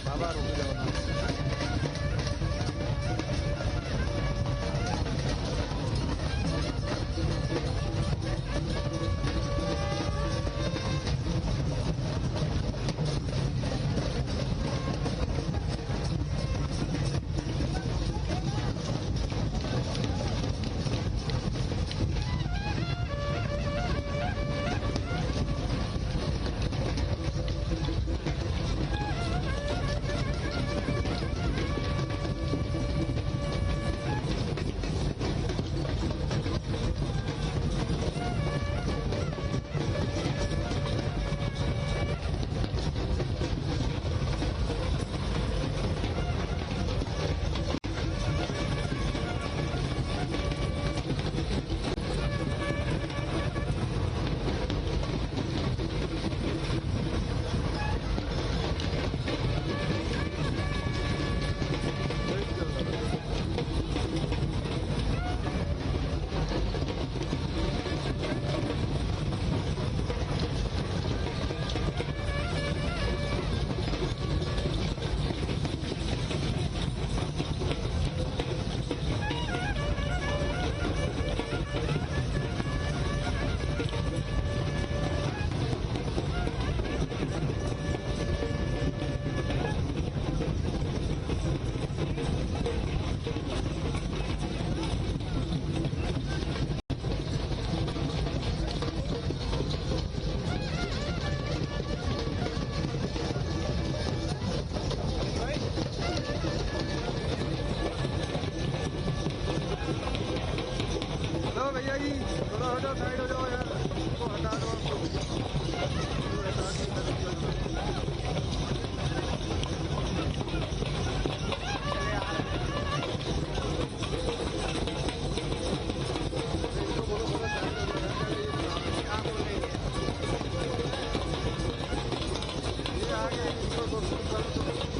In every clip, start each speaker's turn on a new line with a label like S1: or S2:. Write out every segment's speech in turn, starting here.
S1: बाबा रुक जाओ ना।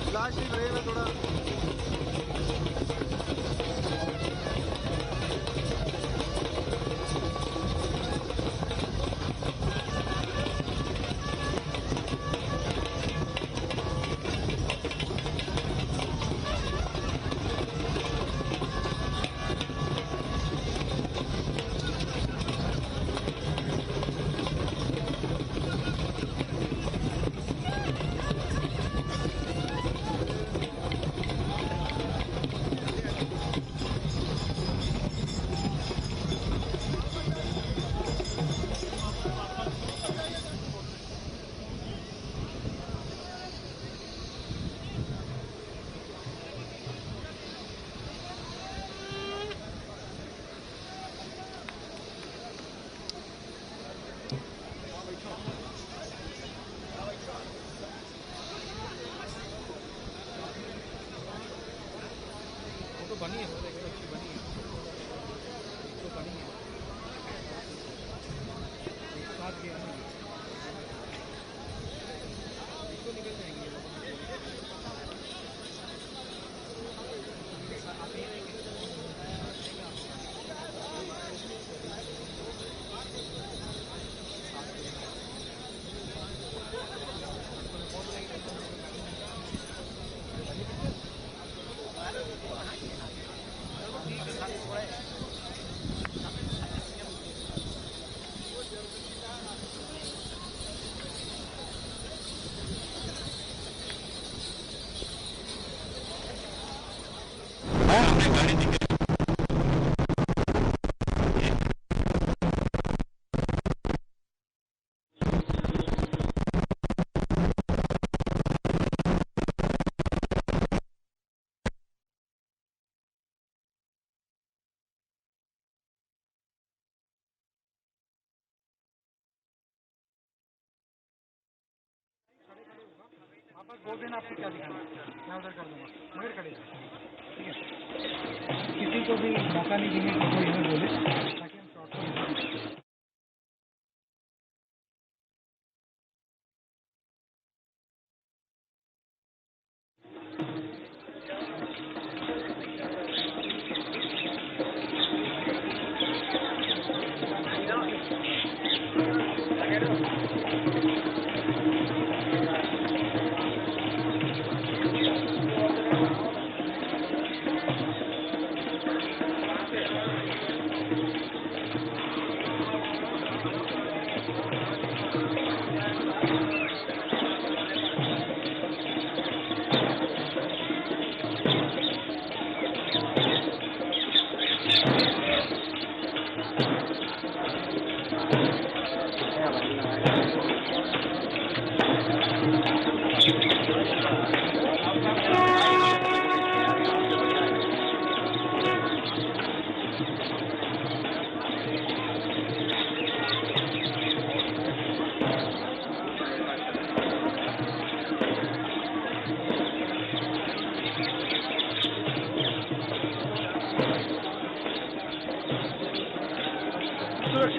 S1: प्लास्टिक रहेगा थोड़ा। बनी है, अच्छी बनी है, तो बनी है एक साथ गया नहीं इसको निकल जाएंगे वापस बोल देना आपको क्या दिखाना है, मैं उधर कर दूंगा, मगर खड़े ठीक है। किसी को भी मौका नहीं देंगे कि कोई हमें बोले ताकि हम शॉर्ट को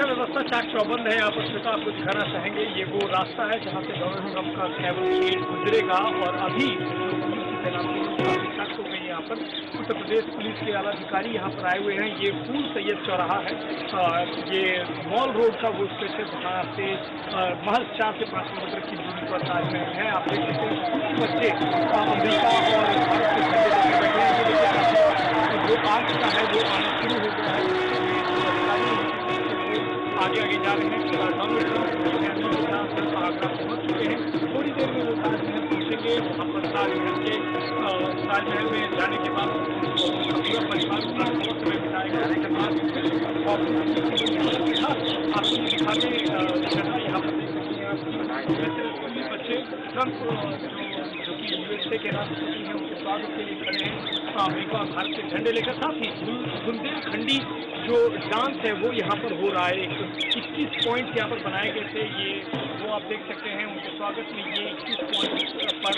S2: सुरक्षा व्यवस्था चाक चौबंद है। यहाँ पर श्वेता आपको दिखाना चाहेंगे, ये वो रास्ता है जहाँ से गवर्नर ट्रम्प का कैवलकेड गुजरेगा और अभी जो पुलिस की तैनाती है काफी सख्त हो गई है। यहाँ पर उत्तर प्रदेश पुलिस के आला अधिकारी यहाँ पर आए हुए हैं। ये फूल सैयद चौराहा है, ये मॉल रोड का वो स्ट्रेच है जहाँ से महज 4 से 5 किलोमीटर की दूरी पर ताजमहल है। आप देख सकते हैं कुछ बच्चे अमेरिका और भारत के झंडे लेकर बैठे हैं। ये देखिए काफी जो आग का है वो आना शुरू हो गया है। आगे आगे जा रहे हैं। डोनाल्ड ट्रंप अपनी फैमिली के साथ आगरा पहुंच चुके हैं। थोड़ी देर में वो ताजमहल पहुंचेंगे। वहां पर ताजमहल में जाने के बाद उनका पूरा परिवार वहाँ थोड़ा समय बिताएगा। उसके बाद आपको ये दिखा दें यहाँ पर देख सकते हैं आप स्कूली बच्चे ट्रंप जो कि यूएसए के राष्ट्रपति हैं उनके स्वागत के लिए खड़े हैं अमेरिका और भारत के झंडे लेकर। साथ ही बुंदेलखंडी जो डांस है वो यहाँ पर हो रहा है। 21 पॉइंट यहाँ पर बनाए गए थे, ये वो आप देख सकते हैं उनके स्वागत में। ये 21 पॉइंट पर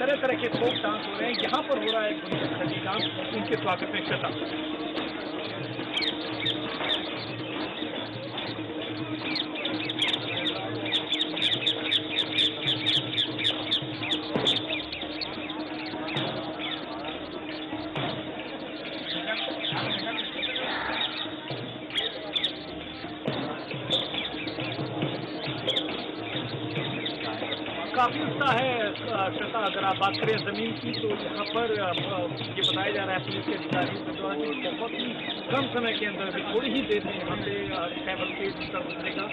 S2: तरह तरह के फोक डांस हो रहे हैं। यहाँ पर हो रहा है बुंदेलखंडी डांस उनके स्वागत में। श्वेता, काफी उत्साह है श्वेता। अगर आप बात करें जमीन की तो यहाँ पर ये बताया जा रहा है पुलिस के अधिकारियों के द्वारा कि बहुत ही कम समय के अंदर अभी थोड़ी ही देर में यहाँ से कैवलकेड उत्तर गुजरेगा।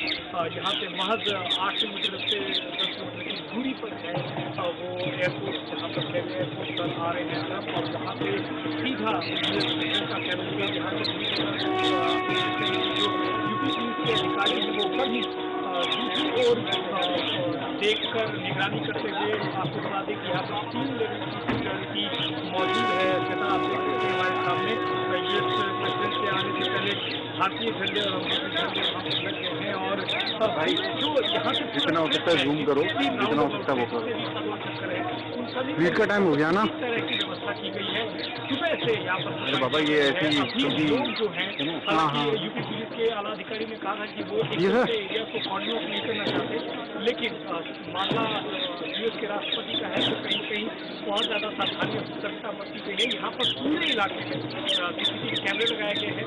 S2: यहाँ से महज 8 किलोमीटर से 10 किलोमीटर की दूरी पर है वो एयरपोर्ट जहाँ पर एयरपोर्ट पर आ रहे हैं ट्रम्प, और वहाँ से सीधा का कैवलकेड यहाँ से जो यूपी पुलिस के अधिकारी हैं वो कभी दूसरी ओर देखकर निगरानी करते हुए आपको बता दें कि यहाँ पर 3 लेवल की सिक्योरिटी मौजूद है। श्वेता, आप देख सकते हैं हमारे सामने यूएस प्रेसिडेंट के आने से पहले भारतीय झंडे और अमेरिकी झंडे वहाँ पर लग गए हैं। और भाई जो यहाँ से
S3: जितना हो सकता है जूम करो, जितना हो सकता है वो करो। मीट का टाइम हो गया ना,
S2: इस तरह की व्यवस्था की गई है सुबह से यहाँ पर।
S3: अरे बाबा ये ऐसी
S2: लोग जो है यूपी पुलिस के आला अधिकारी ने कहा था कि वो एरिया को कॉर्डन ऑफ नहीं करना चाहते, लेकिन मामला यूएस के राष्ट्रपति का है तो कहीं कहीं बहुत ज़्यादा सावधानी और सतर्कता बरती गई है। यहाँ पर पूरे इलाके में सीसीटीवी कैमरे लगाए गए हैं।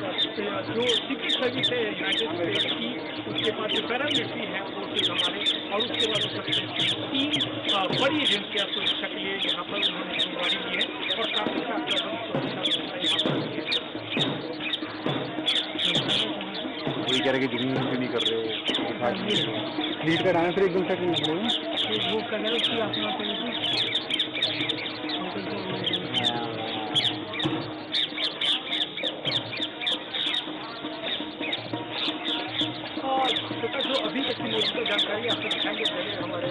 S2: जो सीक्रेट सर्विस है यूनाइटेड स्टेट्स की, उसके पास जो पैरामिलिट्री है फोर्सेज हमारे, और उसके बाद उत्तर प्रदेश की 3 बड़ी एजेंसियाँ सुरक्षा के लिए यहाँ पर उन्होंने जिम्मेदारी ली है और काफी सुरक्षा व्यवस्था यहाँ पर
S3: वही कह रहे कि जूम क्यों नहीं कर रहे हो। मीट का टाइम फिर एकदम सेकंड लग रहे हो।
S1: वो कलर की अपना
S2: जो अभी तक की मौजूदा जानकारी आपको दिखाएंगे। पहले हमारे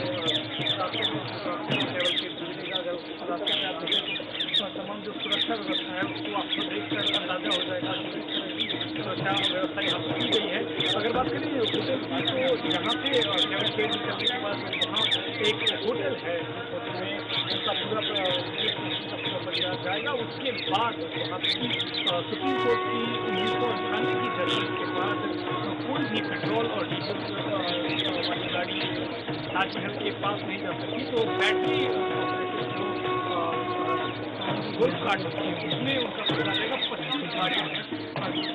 S2: रास्ते में ट्रैवल के गुजरेगा, अगर उस रास्ते में आप देखें तो तमाम जो सुरक्षा व्यवस्था है उसको आपको देखकर अंदाजा हो जाएगा कि किस तरह की सुरक्षा व्यवस्था यहाँ पर की गई है। अगर बात करें होटल की तो यहाँ से कैवलकेड निकलने के बाद वहाँ एक होटल है, उस होटल में उनका पूरा परिवार जाएगा। उसके बाद वहाँ की सुप्रीम कोर्ट की 1998 की जजमेंट के बाद कोई भी पेट्रोल और डीजल वाली गाड़ी ताजमहल के पास नहीं जा सकती। तो बैटरी गोल्फ कार्ट उसमें उनका पता चलेगा 25 गाड़ियाँ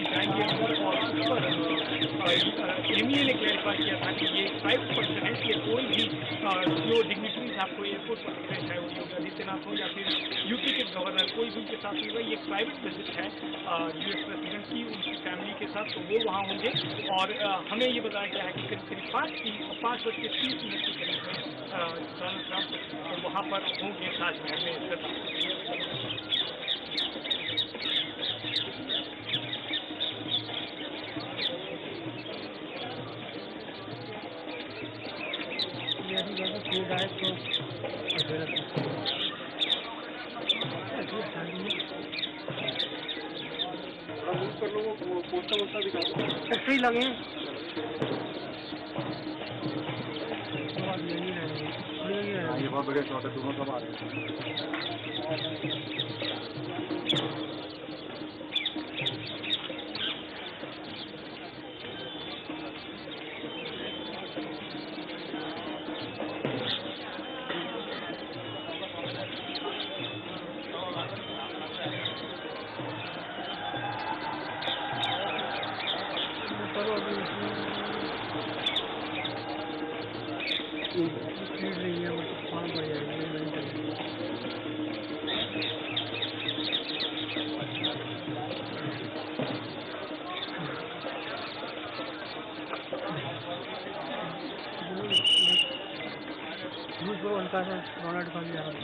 S2: जाएंगी अंदर, और उस पर एमईए ने क्लैरिफाई किया था कि ये प्राइवेट पर्सन है, कि कोई भी जो डिग्निटरीज आपको एयरपोर्ट पर दिख रहे हैं, चाहे वो योगी आदित्यनाथ हो या फिर यूपी के गवर्नर, कोई भी उनके साथ होगा। ये प्राइवेट विजिट है यूएस प्रेसिडेंट की उनकी फैमिली के साथ, तो वो वहाँ होंगे। और हमें ये बताया गया है कि करीब करीब 5:30 के करीब में डोनाल्ड ट्रंप वहाँ पर होंगे ताजमहल में।
S1: कर लो, वो पोस्टर वोस्टर दिखा दो, ऐसे ही लगे
S3: ये बहुत बढ़िया शॉट है, दोनों सब आ रहे हैं।
S1: का है, डोनाल्ड का भी आ रहा है।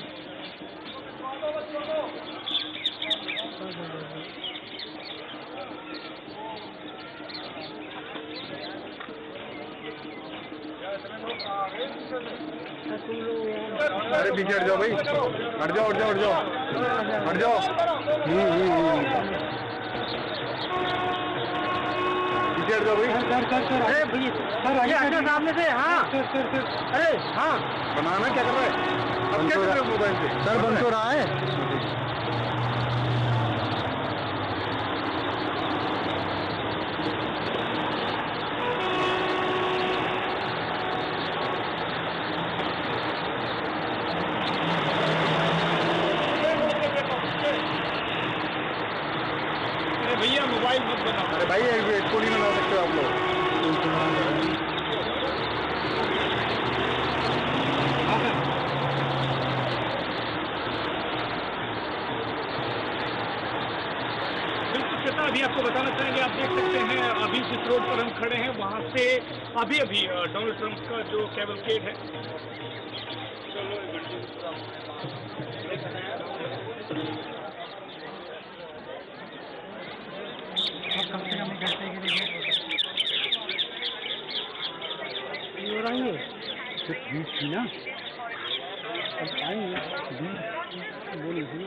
S3: अरे पीछे हट जाओ भाई, हट जाओ हट जाओ हट जाओ हट जाओ। पीछे हट जाओ भाई।
S1: सर अरे भाई सर आगे सामने से। हाँ सर अरे हाँ
S3: बनाना क्या कर रहा है? अब क्या कर रहे हो मोबाइल से?
S1: सर बन तो रहा है।
S2: भैया मोबाइल मत बनाओ।
S3: अरे भाई इसको नहीं बना सकते आप लोग।
S2: बिल्कुल श्वेता, अभी आपको बताना चाहेंगे, आप देख सकते हैं अभी जिस रोड पर हम खड़े हैं वहाँ से अभी डोनाल्ड ट्रंप का जो कैवलकेड है
S1: कम से कम एक घंटे के लिए हो आएंगे सिर्फ 20 थी ना, अब आएंगे 20 बोली थी।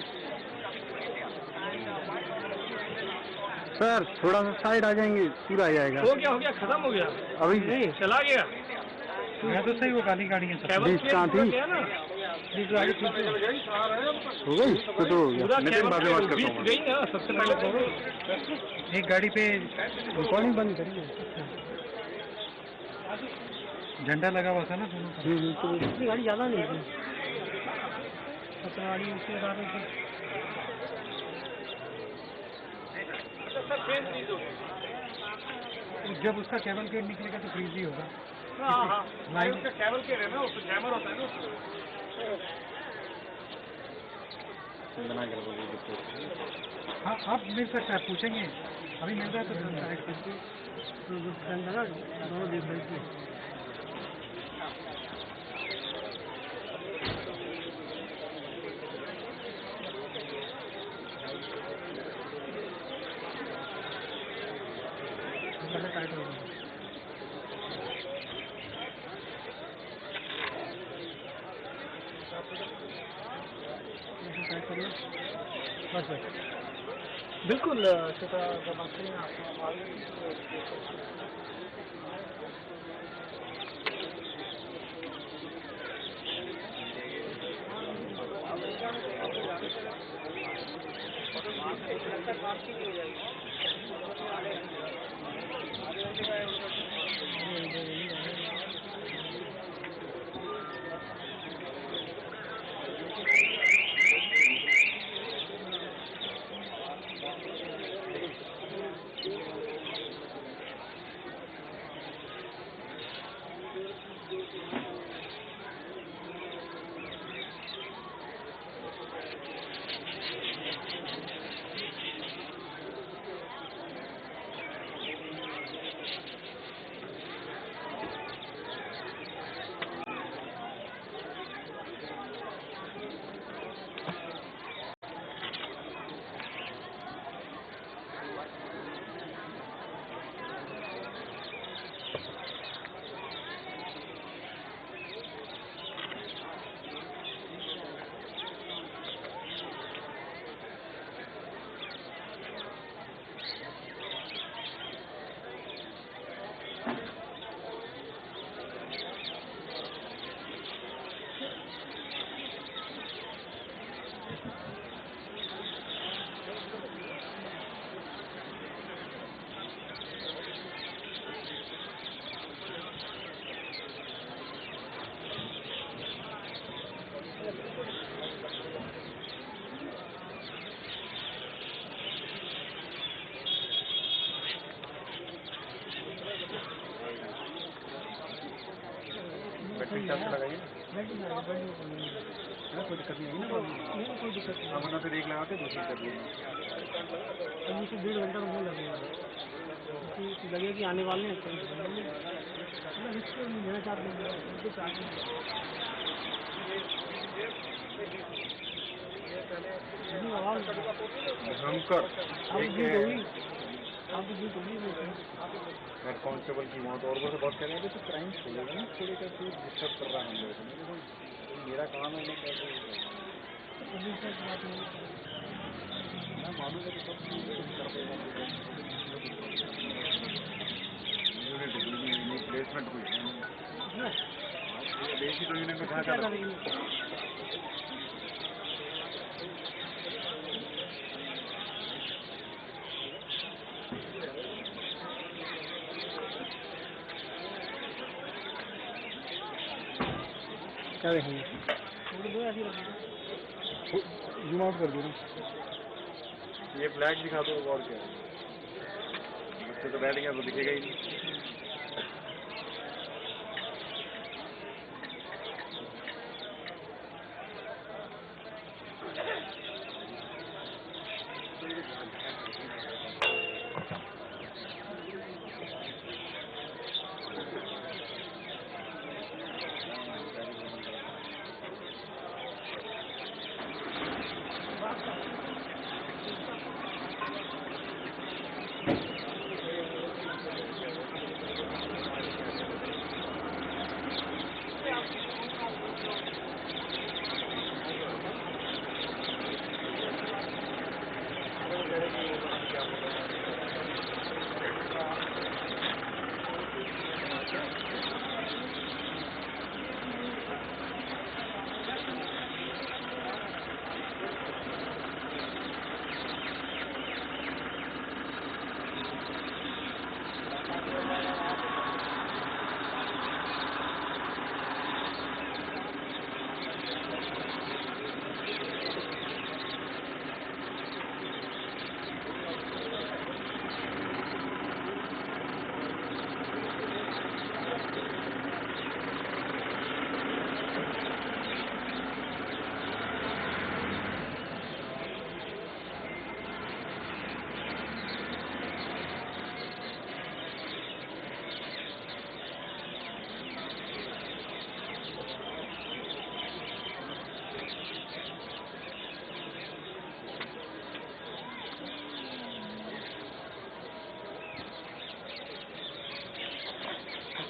S1: सर थोड़ा सा साइड आ जाएंगे, पूरा आ जाएगा।
S2: हो गया खत्म हो गया,
S1: अभी नहीं
S2: चला गया।
S1: मैं तो सही वो काली गाड़ी है।
S2: कैवलकेड
S1: कहाँ थी?
S2: क्या ना
S1: हो गई तो हो गया।
S2: पूरा
S3: नितिन बाद में बात करता हूँ।
S2: गई ना, सबसे पहले तो
S1: एक गाड़ी पे रिकॉर्डिंग बंद करिए। झंडा लगा हुआ था ना दोनों का। तो इतनी गाड़ी ज़्यादा नहीं थी, 17 गाड़ी उसके बाद जब उसका केबल केड निकलेगा तो फ्रीज ही होगा।
S2: हाँ उसका कैवलकेड है ना, उसको जैमर होता है ना उसको।
S1: हाँ आप मिल सकता है, पूछेंगे अभी मिल रहा है तो डायरेक्ट करके तो ना दोनों देख रही थी। टाइट हो गया टाइट करिए बस बस।
S2: बिल्कुल श्वेता, जब आते हैं आपको
S3: बैटरी चार्ज लगाइए ना,
S1: कोई दिक्कत नहीं है ना, कोई दिक्कत नहीं।
S3: वरना फिर एक लगाते दूसरी कर लेना।
S1: अभी से 1.5 घंटा मुझे लगेगा, लगेगा कि आने वाले हैं तो इसको नहीं लेना चाहते हैं,
S3: भयंकर हेड कांस्टेबल की मौत और वो से बहुत कह रहे हैं तो क्राइम खोलेगा ना थोड़े का तो डिस्टर्ब कर रहा है हम लोगों को मेरा काम है मैं कैसे मैं मालूम है कि सब चीज़ कर देगा प्लेसमेंट हुई देश की तो यूनियन में कहाँ क्या क्या देखेंगे जूम आउट कर दो ना ये फ्लैग दिखा दो और क्या बच्चे तो बैठ गया तो दिखेगा ही नहीं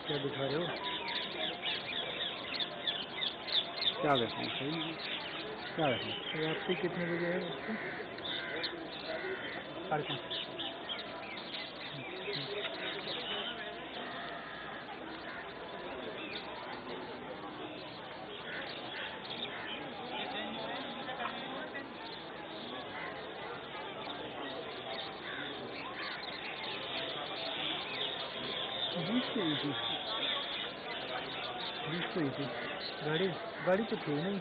S3: क्या दिखा रहे हो क्या देखें सही क्या देखें रात्रि कितने बजे है साढ़े 5 गाड़ी गाड़ी तो थी नहीं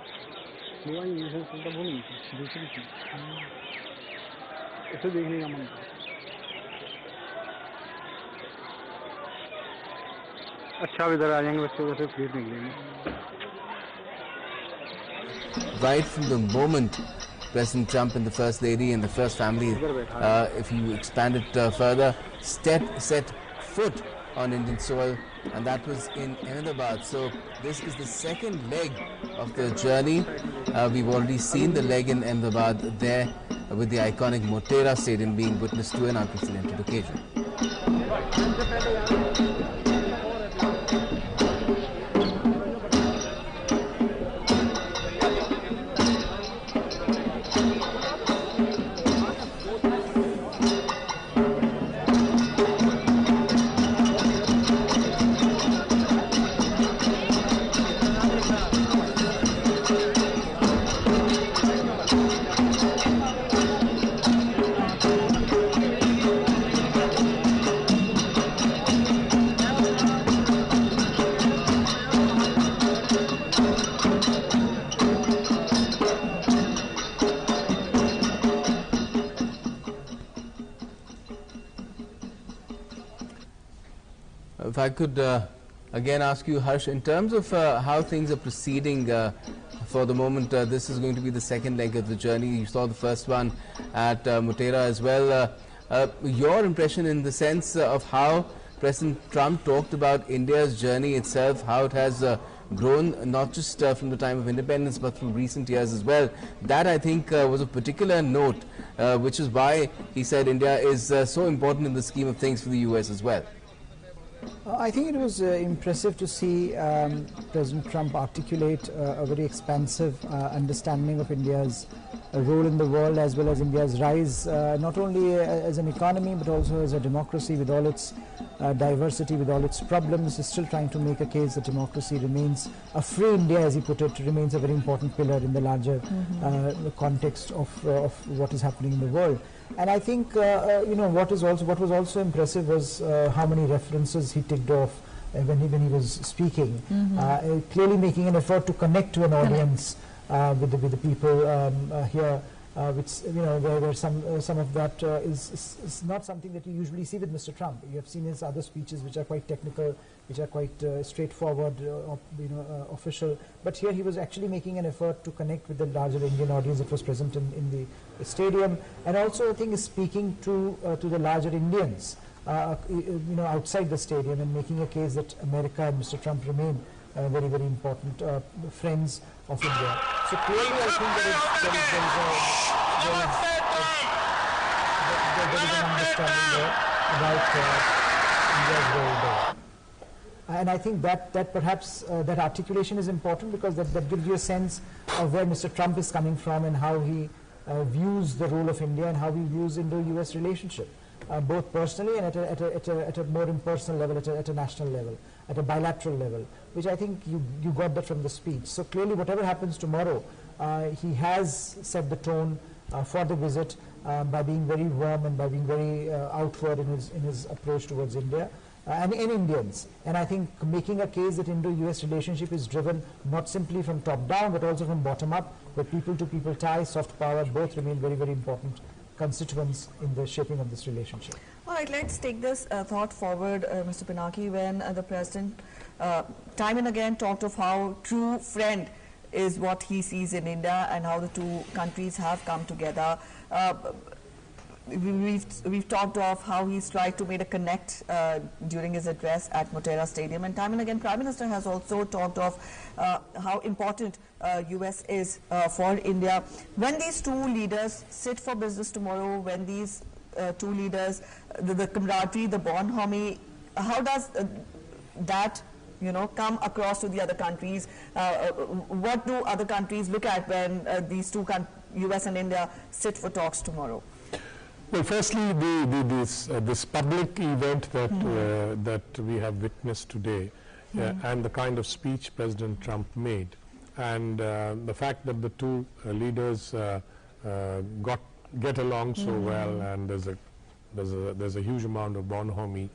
S3: वो नहीं थी दूसरी थी इसे देखने का मन था अच्छा इधर आ जाएंगे बच्चे वैसे फिर निकलेंगे
S4: Right from the moment President Trump and the First Lady and the First Family, if you expand it further, set foot on Indian soil, and that was in Ahmedabad. So this is the second leg of the journey. We've already seen the leg in Ahmedabad there with the iconic Motera Stadium being witness to an unprecedented occasion. If I could again ask you, Harsh, in terms of how things are proceeding for the moment, this is going to be the second leg of the journey. You saw the first one at Motera as well. Your impression in the sense of how President Trump talked about India's journey itself, how it has grown not just from the time of independence but through recent years as well. That I think was of particular note, which is why he said India is so important in the scheme of things for the US as well.
S5: I think it was impressive to see President Trump articulate a very expansive understanding of India's role in the world, as well as India's rise not only as an economy but also as a democracy with all its diversity, with all its problems. Is still trying to make a case that democracy remains, a free India as he put it, remains a very important pillar in the larger context of what is happening in the world. And I think what was also impressive was how many references he ticked off when he was speaking, clearly making an effort to connect to an audience with the people here, which where some of that is not something that you usually see with Mr. Trump. You have seen his other speeches, which are quite technical, which are quite straightforward, official. But here he was actually making an effort to connect with the larger Indian audience that was present in the stadium, and also I think is speaking to the larger Indians, outside the stadium, and making a case that America and Mr. Trump remain very, very important friends of India. So clearly, I think there is an understanding there about India's role there. And I think that perhaps that articulation is important, because that gives you a sense of where Mr. Trump is coming from and how he views the role of India and how he views Indo-US relationship, both personally and at a more impersonal level, at a national level, at a bilateral level, which I think you got that from the speech. So clearly, whatever happens tomorrow, he has set the tone for the visit by being very warm and by being very outward in his approach towards India. And Indians, and I think making a case that Indo-US relationship is driven not simply from top down but also from bottom up, where people-to-people ties, soft power, both remain very, very important constituents in the shaping of this relationship.
S6: All right, let's take this thought forward, Mr. Pinaki, when the President time and again talked of how true friend is what he sees in India and how the two countries have come together. We've talked of how he's tried to make a connect during his address at Motera Stadium, and time and again Prime Minister has also talked of how important US is for India. When these two leaders sit for business tomorrow, when these two leaders, the camaraderie, the bonhomie, how does that come across to the other countries? What do other countries look at when these two US and India sit for talks tomorrow?
S7: Well, firstly, this public event that we have witnessed today, and the kind of speech President Trump made, and the fact that the two leaders get along so well, and there's a huge amount of bonhomie,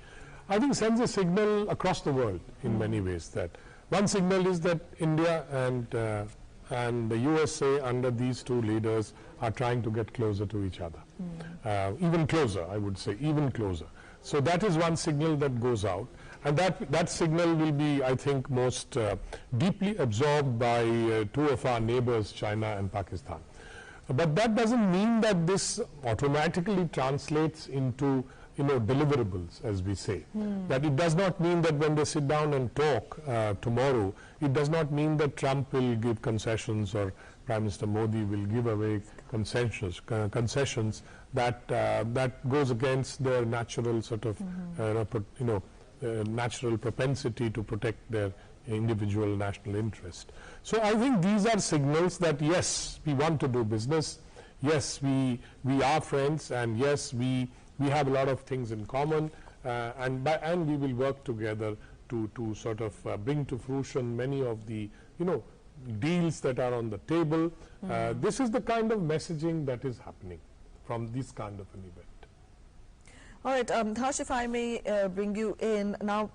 S7: I think sends a signal across the world in many ways. That one signal is that India and the USA under these two leaders are trying to get closer to each other. Even closer, I would say, even closer. So that is one signal that goes out, and that signal will be, I think, most deeply absorbed by two of our neighbors, China and Pakistan. But that doesn't mean that this automatically translates into deliverables, as we say. That it does not mean that when they sit down and talk tomorrow, it does not mean that Trump will give concessions or Prime Minister Modi will give away concessions that goes against their natural sort of natural propensity to protect their individual national interest. So I think these are signals that yes, we want to do business, yes, we are friends, and yes, we have a lot of things in common, and we will work together to sort of bring to fruition many of the deals that are on the table. This is the kind of messaging that is happening from this kind of an event.
S6: All right, Harsh, if I may bring you in now,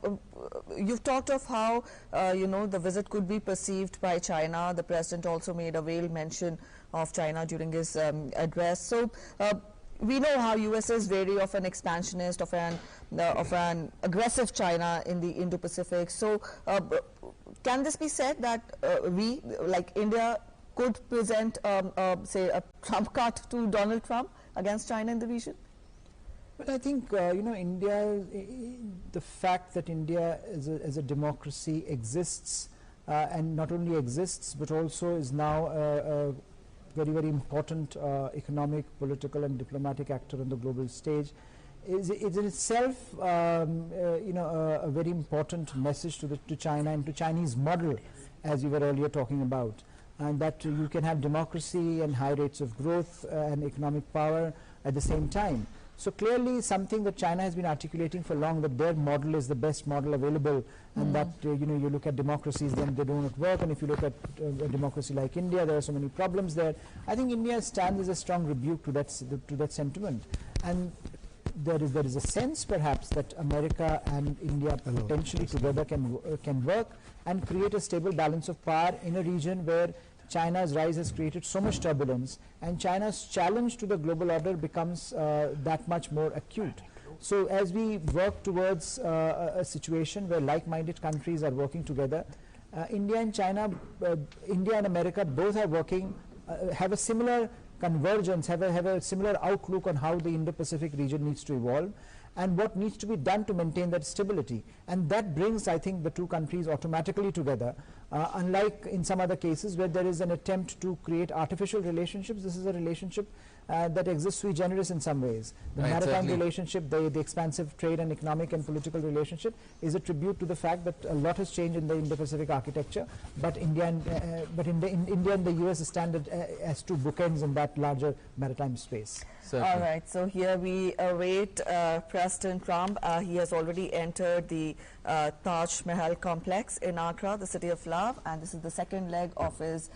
S6: you've talked of how the visit could be perceived by China. The President also made a veiled mention of China during his address. So we know how US is wary of an expansionist, of an aggressive China in the Indo-Pacific. So can this be said that we, like India, could present, say, a trump card to Donald Trump against China in the region?
S5: But I think India, the fact that India as a democracy exists and not only exists but also is now a very, very important economic, political and diplomatic actor on the global stage, is in itself a very important message to China and to Chinese model, as you were earlier talking about, and that you can have democracy and high rates of growth and economic power at the same time. So clearly something that China has been articulating for long, that their model is the best model available, and that you look at democracies, then they do not work, and if you look at a democracy like India, there are so many problems there. I think India stands as a strong rebuke to that sentiment, and there is a sense perhaps that America and India potentially together can work and create a stable balance of power in a region where China's rise has created so much turbulence, and China's challenge to the global order becomes that much more acute. So as we work towards a situation where like-minded countries are working together, India and China, India and America both are working, have a similar convergence, have a similar outlook on how the Indo-Pacific region needs to evolve and what needs to be done to maintain that stability. And that brings, I think, the two countries automatically together, unlike in some other cases where there is an attempt to create artificial relationships. This is a relationship that exists sui generis in some ways. The maritime relationship, the expansive trade and economic and political relationship is a tribute to the fact that a lot has changed in the Indo-Pacific architecture, but India and the US stand as two bookends in that larger maritime space.
S6: Certainly. All right, so here we await President Trump. He has already entered the Taj Mahal complex in Agra, the city of love, and this is the second leg of his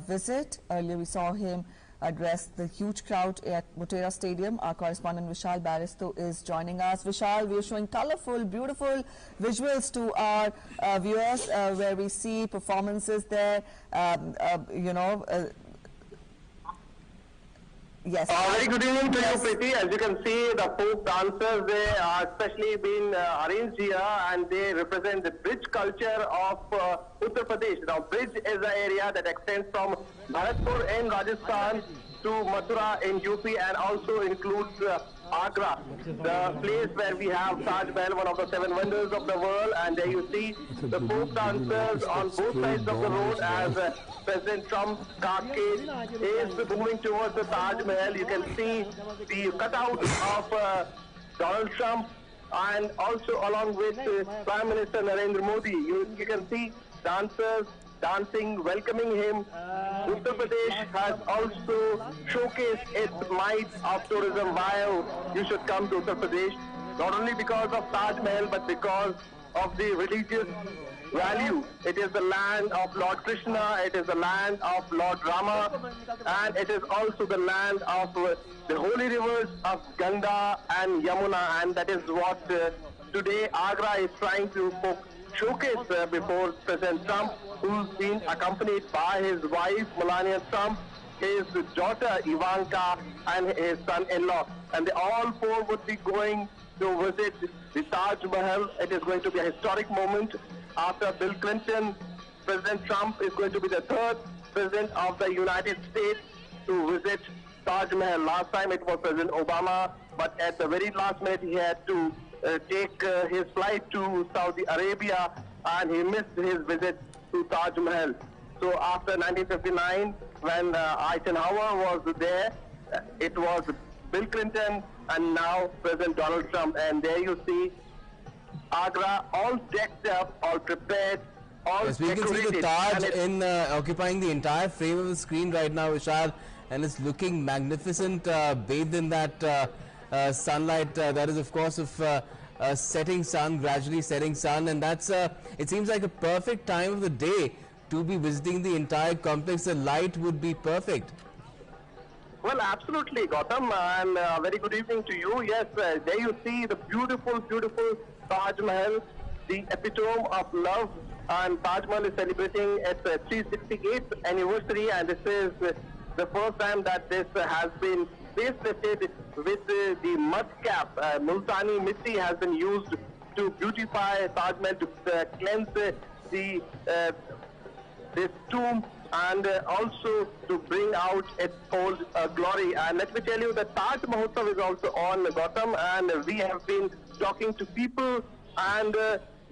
S6: visit. Earlier we saw him address the huge crowd at Motera Stadium. Our correspondent Vishal Baristo is joining us. Vishal, we are showing colorful, beautiful visuals to our viewers where we see performances there, Yes.
S8: Very good evening to you, Preeti. As you can see, the folk dancers, they are especially been arranged here, and they represent the bridge culture of Uttar Pradesh. Now, bridge is an area that extends from Bharatpur in Rajasthan to Mathura in UP, and also includes Agra, the place where we have Taj Mahal, one of the 7 wonders of the world. And there you see the folk dancers on both sides of the road as President Trump's carcase is moving towards the Taj Mahal. You can see the cutout of Donald Trump, and also along with Prime Minister Narendra Modi. You can see dancers dancing, welcoming him. Uttar Pradesh has also showcased its might of tourism. Why you should come to Uttar Pradesh, not only because of Taj Mahal, but because of the religious value. It is the land of Lord Krishna, it is the land of Lord Rama, and it is also the land of the holy rivers of Ganga and Yamuna, and that is what today Agra is trying to showcase before President Trump, who's been accompanied by his wife Melania Trump, his daughter Ivanka, and his son-in-law. And they all 4 would be going to visit the Taj Mahal. It is going to be a historic moment. After Bill Clinton, President Trump is going to be the 3rd president of the United States to visit Taj Mahal. Last time it was President Obama, but at the very last minute he had to take his flight to Saudi Arabia, and he missed his visit to Taj Mahal. So after 1959, when Eisenhower was there, it was Bill Clinton, and now President Donald Trump. And there you see Agra all decked up, all prepared, all
S4: yes, we can see the Taj in occupying the entire frame of the screen right now, Vishal, and it's looking magnificent, bathed in that sunlight. That is, of course, of setting sun, gradually setting sun, and that's it seems like a perfect time of the day to be visiting the entire complex. The light would be perfect.
S8: Well, absolutely, Gautam, and very good evening to you. Yes, there you see the beautiful, beautiful Taj Mahal, the epitome of love, and Taj Mahal is celebrating its 368th anniversary, and this is the first time that this has been facelifted with the mud cap. Multani Mitti has been used to beautify Taj Mahal, to cleanse this tomb, and also to bring out its old glory. And let me tell you, the Taj Mahotsav is also on, Gautam, and we have been talking to people, and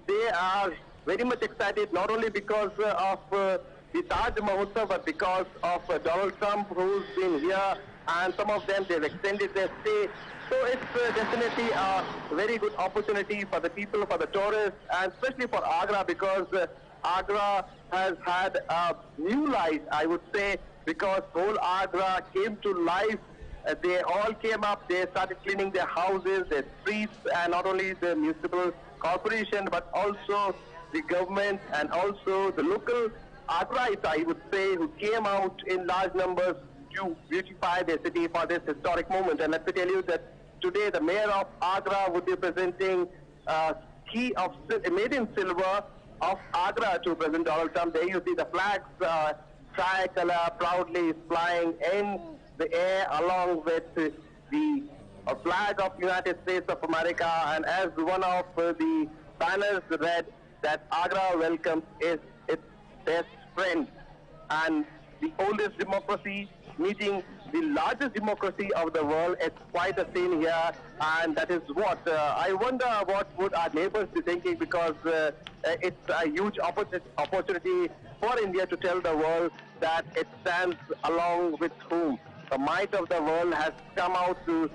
S8: they are very much excited, not only because of the Taj Mahotsav, but because of Donald Trump, who's been here, and some of them, they've extended their stay. So it's definitely a very good opportunity for the people, for the tourists, and especially for Agra, because Agra has had a new life, I would say, because whole Agra came to life. They all came up, they started cleaning their houses, their streets, and not only the municipal corporation, but also the government and also the local Agraites, I would say, who came out in large numbers to beautify their city for this historic moment. And let me tell you that today the mayor of Agra would be presenting key of made in silver of Agra to President Donald Trump. There you see the flags, tricolor proudly flying in the air along with the flag of United States of America, and as one of the banners read that Agra welcomes its best friend, and the oldest democracy meeting the largest democracy of the world. It's quite a scene here, and that is what I wonder what would our neighbors be thinking, because it's a huge opportunity for India to tell the world that it stands along with whom. The might of the world has come out to,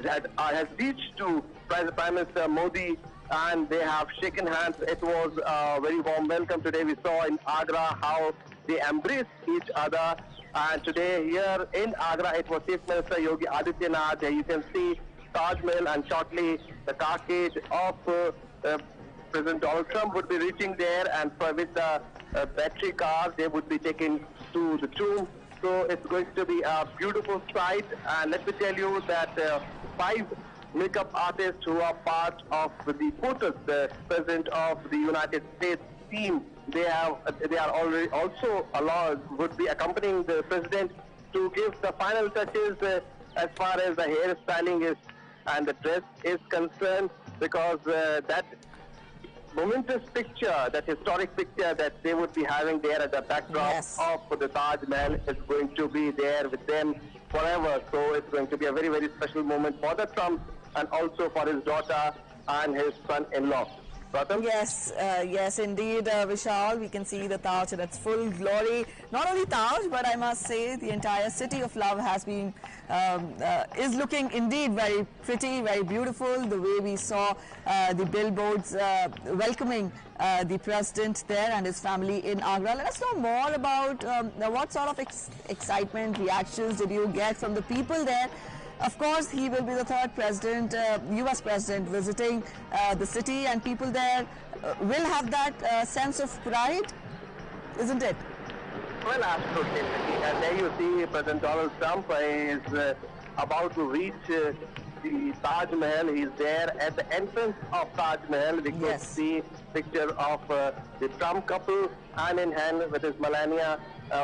S8: has reached to Prime Minister Modi, and they have shaken hands. It was a very warm welcome today. We saw in Agra how they embraced each other. And today here in Agra, it was Chief Minister Yogi Adityanath. You can see Taj Mahal, and shortly the carcage of President Donald Trump would be reaching there, and with the battery car, they would be taken to the tomb. So it's going to be a beautiful sight. And let me tell you that 5 makeup artists who are part of the POTUS, the President of the United States team, they are already also would be accompanying the President to give the final touches as far as the hairstyling is and the dress is concerned, because that momentous picture, that historic picture that they would be having there at the backdrop of the Taj Mahal is going to be there with them forever. So it's going to be a very, very special moment for the Trump and also for his daughter and his son-in-law.
S6: Yes, yes, indeed, Vishal. We can see the Taj in its full glory. Not only Taj, but I must say the entire city of love has been, is looking indeed very pretty, very beautiful. The way we saw the billboards welcoming the president there and his family in Agra. Let us know more about what sort of excitement, reactions did you get from the people there. Of course, he will be the 3rd president, U.S. president visiting the city, and people there will have that sense of pride, isn't it?
S8: Well, absolutely. And there you see President Donald Trump is about to reach the Taj Mahal. He's there at the entrance of Taj Mahal. We could see picture of the Trump couple hand in hand with his Melania,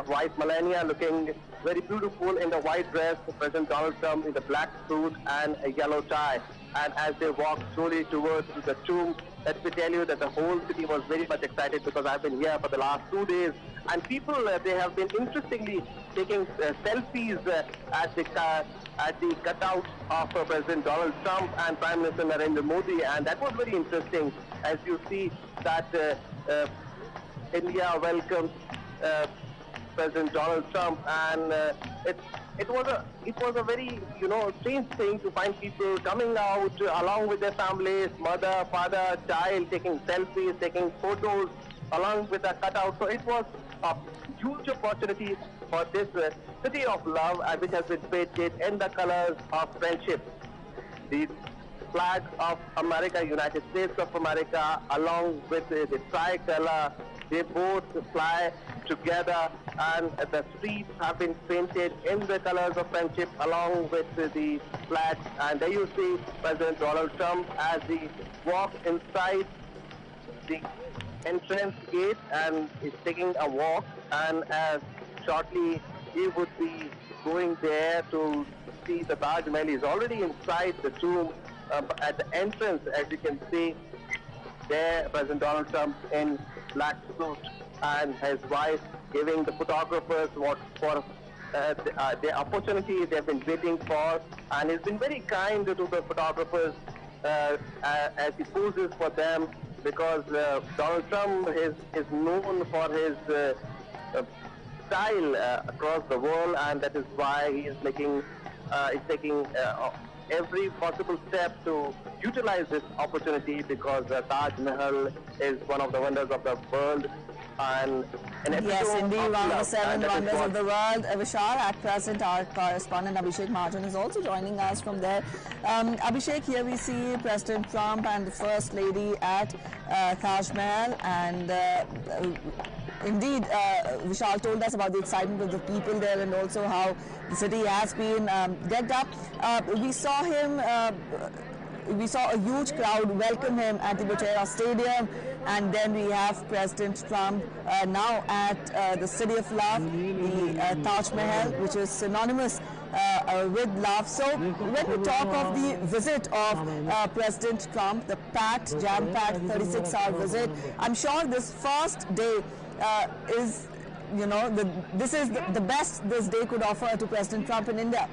S8: wife Melania, looking very beautiful in the white dress. President Donald Trump in the black suit and a yellow tie. And as they walk slowly towards the tomb, let me tell you that the whole city was very much excited, because I've been here for the last 2 days, and people they have been interestingly taking selfies at the cutout of President Donald Trump and Prime Minister Narendra Modi, and that was very interesting. As you see that India welcomes President Donald Trump, and it was a very strange thing to find people coming out along with their families, mother, father, child, taking selfies, taking photos along with the cutout. So it was a huge opportunity for this city of love, which has been painted in the colors of friendship. The flag of America, United States of America, along with the tricolor, they both fly together, and the streets have been painted in the colors of friendship along with the flags. And there you see President Donald Trump as he walks inside the entrance gate and is taking a walk, and as shortly he would be going there to see the Taj Mahal. He's already inside the tomb at the entrance, as you can see there, President Donald Trump in black suit and his wife giving the photographers the opportunity they've been waiting for, and he's been very kind to the photographers as he poses for them because Donald Trump is known for his style across the world, and that is why he is taking every possible step to utilize this opportunity, because Taj Mahal is one of the wonders of the world and an
S6: Yes,
S8: epitome
S6: indeed,
S8: of
S6: one of the
S8: love.
S6: 7
S8: And that is
S6: wonders
S8: what
S6: of the world. Vishal, at present, our correspondent Abhishek Mahajan is also joining us from there. Abhishek, here we see President Trump and the First Lady at Taj Mahal, and indeed, Vishal told us about the excitement of the people there and also how the city has been decked up. We saw a huge crowd welcome him at the BHARAT Stadium, and then we have President Trump now at the City of Love, the Taj Mahal, which is synonymous with love. So when we talk of the visit of President Trump, the jam-packed 36-hour visit, I'm sure this first day is, this is the best this day could offer to President Trump in India.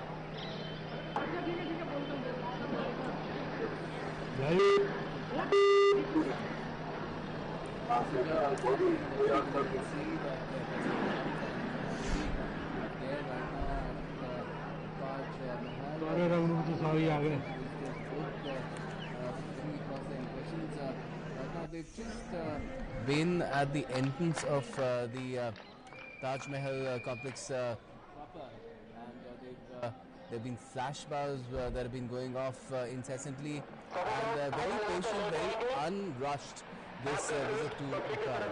S4: They've just been at the entrance of the Taj Mahal complex proper, and there have been flashbulbs that have been going off incessantly, and very patient, very unrushed this visit to the Taj.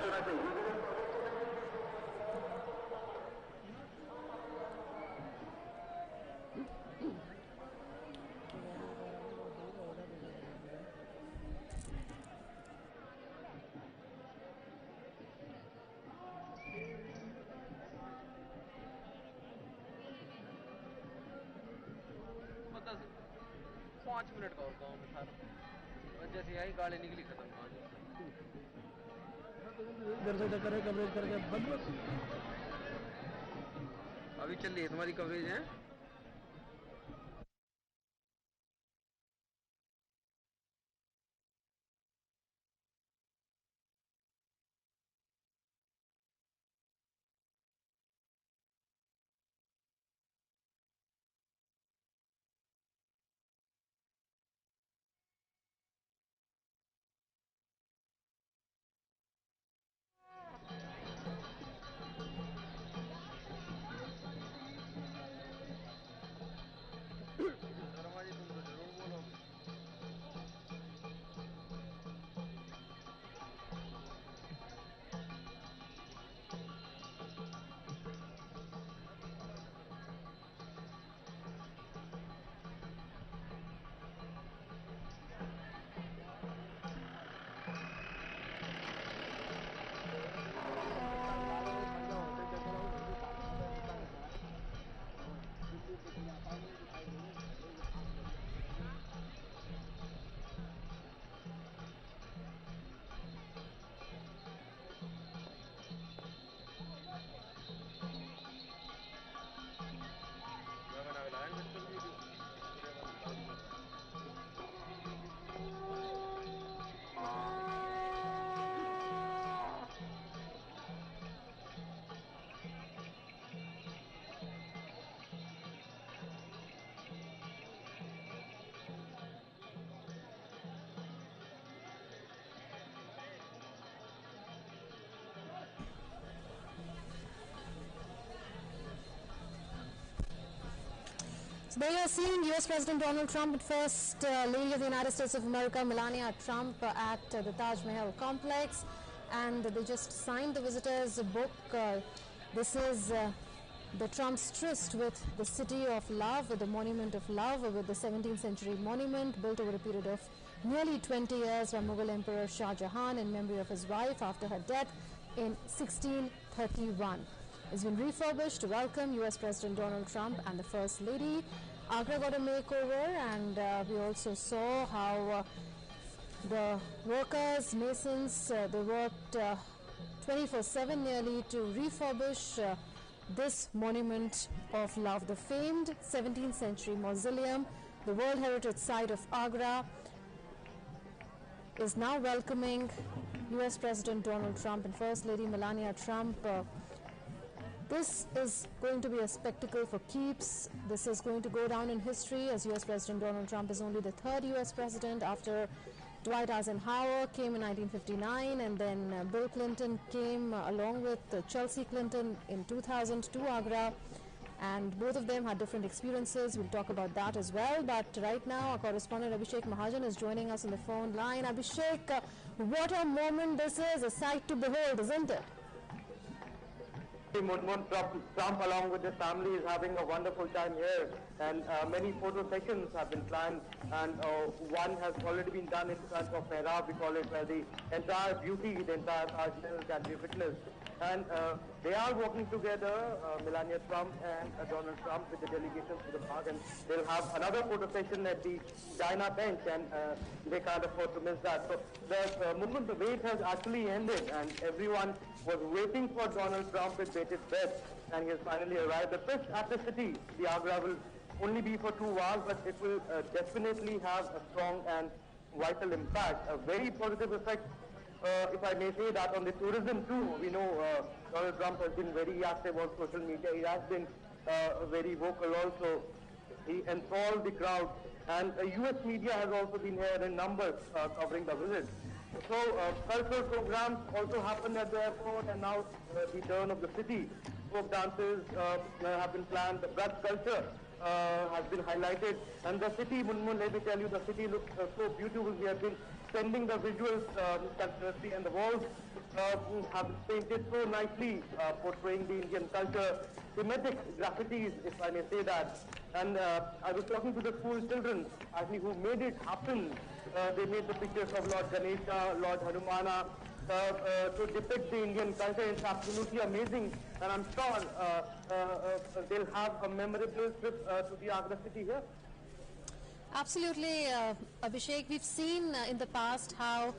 S9: अभी चल रही है तुम्हारी coverage है
S10: There you are seeing US President Donald Trump and First Lady of the United States of America, Melania Trump, at the Taj Mahal complex, and they just signed the visitors book. This is the Trump's tryst with the City of Love, with the Monument of Love, with the 17th century monument built over a period of nearly 20 years by Mughal Emperor Shah Jahan in memory of his wife after her death in 1631. It's been refurbished to welcome US President Donald Trump and the First Lady. Agra got a makeover, and we also saw how the workers, masons, they worked 24/7 nearly to refurbish this monument of love, the famed 17th century mausoleum, the World Heritage Site of Agra. is now welcoming US President Donald Trump and First Lady Melania Trump. This is going to be a spectacle for keeps. This is going to go down in history, as US President Donald Trump is only the third US president after Dwight Eisenhower came in 1959, and then Bill Clinton came along with Chelsea Clinton in 2000 to Agra, and both of them had different experiences. We'll talk about that as well. But right now, our correspondent Abhishek Mahajan is joining us on the phone line. Abhishek, what a moment this is, a sight to behold, isn't it?
S8: Trump along with his family is having a wonderful time here, and many photo sessions have been planned, and one has already been done in front of Mihrab, we call it, where the entire beauty, the entire Taj Mahal can be witnessed. And they are working together, Melania Trump and Donald Trump, with the delegations to the park, and they'll have another photo session at the China bench, and they can't afford to miss that. So the wait has actually ended, and everyone was waiting for Donald Trump with bated breath, and he has finally arrived. The first at the city, the Agra, will only be for 2 hours, but it will definitely have a strong and vital impact, a very positive effect. If I may say that on the tourism too, we know Donald Trump has been very active on social media. He has been very vocal also. He enthralled the crowd, and US media has also been here in numbers covering the visit. So cultural programs also happened at the airport, and now the turn of the city. Folk dances have been planned. The Braj culture has been highlighted, and the city, Munmun, let me tell you, the city looks so beautiful. We have been sending the visuals continuously, and the walls have been painted so nicely, portraying the Indian culture, thematic graffitis, if I may say that. And I was talking to the school children, actually, who made it happen. They made the pictures of Lord Ganesha, Lord Hanumana, to depict the Indian culture. It's absolutely amazing, and I'm sure they'll have a memorable trip to the Agra city here.
S10: Absolutely, Abhishek. We've seen in the past how